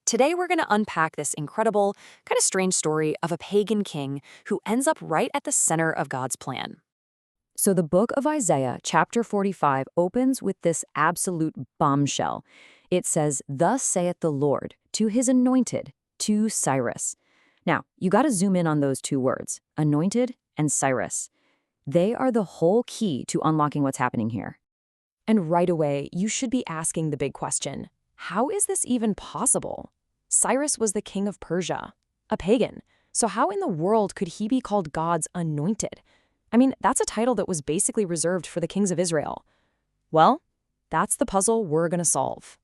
Today, we're going to unpack this incredible, kind of strange story of a pagan king who ends up right at the center of God's plan. So the book of Isaiah, chapter 45, opens with this absolute bombshell. It says, "Thus saith the Lord to his anointed, to Cyrus." Now, you got to zoom in on those two words, anointed and Cyrus. They are the whole key to unlocking what's happening here. And right away, you should be asking the big question, how is this even possible? Cyrus was the king of Persia, a pagan. So how in the world could he be called God's anointed? I mean, that's a title that was basically reserved for the kings of Israel. Well, that's the puzzle we're going to solve.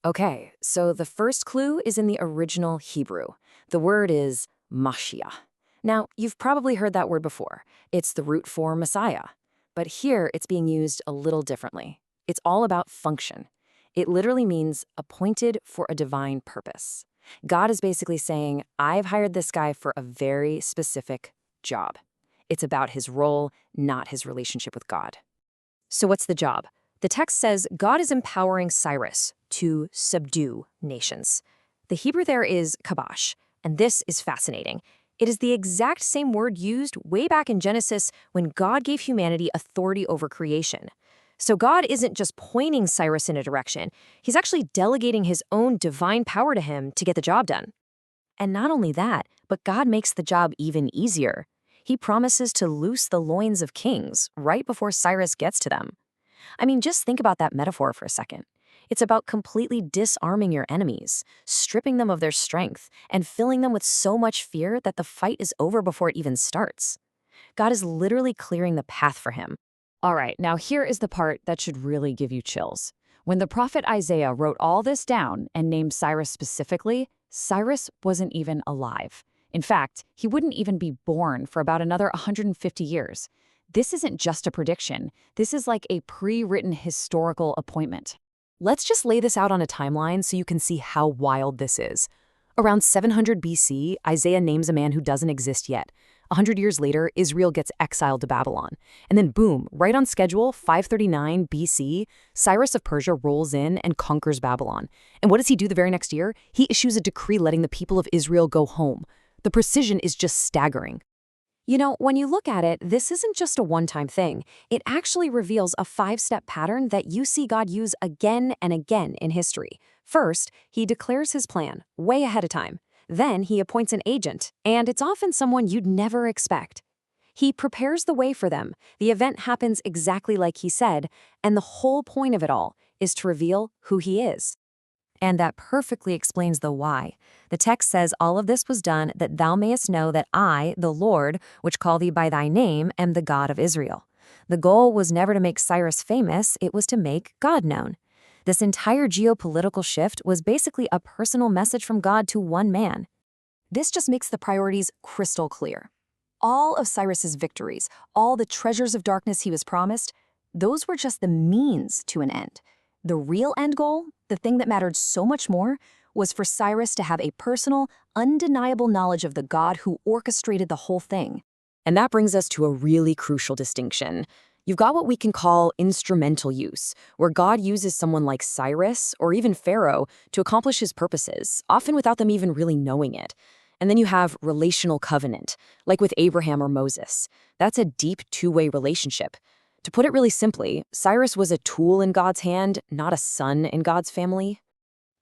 Okay, so the first clue is in the original Hebrew. The word is Mashiach. Now, you've probably heard that word before. It's the root for Messiah. But here, it's being used a little differently. It's all about function. It literally means appointed for a divine purpose. God is basically saying, I've hired this guy for a very specific job. It's about his role, not his relationship with God. So what's the job? The text says God is empowering Cyrus to subdue nations. The Hebrew there is kabash, and this is fascinating. It is the exact same word used way back in Genesis when God gave humanity authority over creation. So God isn't just pointing Cyrus in a direction, he's actually delegating his own divine power to him to get the job done. And not only that, but God makes the job even easier. He promises to loose the loins of kings right before Cyrus gets to them. I mean, just think about that metaphor for a second. It's about completely disarming your enemies, stripping them of their strength, and filling them with so much fear that the fight is over before it even starts. God is literally clearing the path for him. All right, now here is the part that should really give you chills. When the prophet Isaiah wrote all this down and named Cyrus specifically, Cyrus wasn't even alive. In fact, he wouldn't even be born for about another 150 years. This isn't just a prediction. This is like a pre-written historical appointment. Let's just lay this out on a timeline so you can see how wild this is. Around 700 BC, Isaiah names a man who doesn't exist yet. 100 years later, Israel gets exiled to Babylon. And then boom, right on schedule, 539 BC, Cyrus of Persia rolls in and conquers Babylon. And what does he do the very next year? He issues a decree letting the people of Israel go home. The precision is just staggering. You know, when you look at it, this isn't just a one-time thing. It actually reveals a 5-step pattern that you see God use again and again in history. First, he declares his plan way ahead of time. Then he appoints an agent, and it's often someone you'd never expect. He prepares the way for them. The event happens exactly like he said, and the whole point of it all is to reveal who he is. And that perfectly explains the why. The text says all of this was done that thou mayest know that I, the Lord, which call thee by thy name, am the God of Israel. The goal was never to make Cyrus famous, it was to make God known. This entire geopolitical shift was basically a personal message from God to one man. This just makes the priorities crystal clear. All of Cyrus's victories, all the treasures of darkness he was promised, those were just the means to an end. The real end goal, the thing that mattered so much more, was for Cyrus to have a personal, undeniable knowledge of the God who orchestrated the whole thing. And that brings us to a really crucial distinction. You've got what we can call instrumental use, where God uses someone like Cyrus or even Pharaoh to accomplish his purposes, often without them even really knowing it. And then you have relational covenant, like with Abraham or Moses. That's a deep two-way relationship. To put it really simply, Cyrus was a tool in God's hand, not a son in God's family.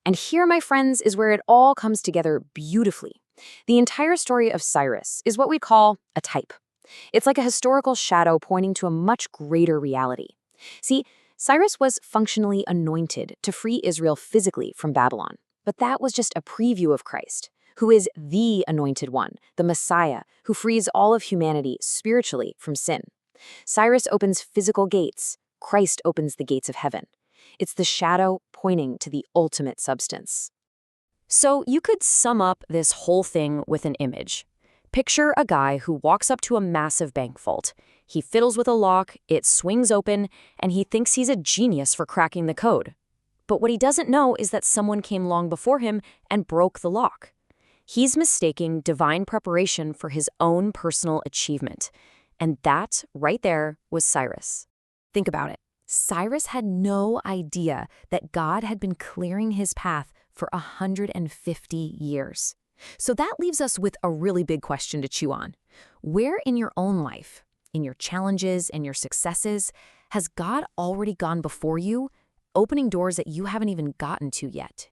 And here, my friends, is where it all comes together beautifully. The entire story of Cyrus is what we call a type. It's like a historical shadow pointing to a much greater reality. See, Cyrus was functionally anointed to free Israel physically from Babylon. But that was just a preview of Christ, who is the anointed one, the Messiah, who frees all of humanity spiritually from sin. Cyrus opens physical gates. Christ opens the gates of heaven. It's the shadow pointing to the ultimate substance. So you could sum up this whole thing with an image. Picture a guy who walks up to a massive bank vault. He fiddles with a lock, it swings open, and he thinks he's a genius for cracking the code. But what he doesn't know is that someone came long before him and broke the lock. He's mistaking divine preparation for his own personal achievement. And that, right there, was Cyrus. Think about it. Cyrus had no idea that God had been clearing his path for 150 years. So that leaves us with a really big question to chew on. Where in your own life, in your challenges and your successes, has God already gone before you, opening doors that you haven't even gotten to yet?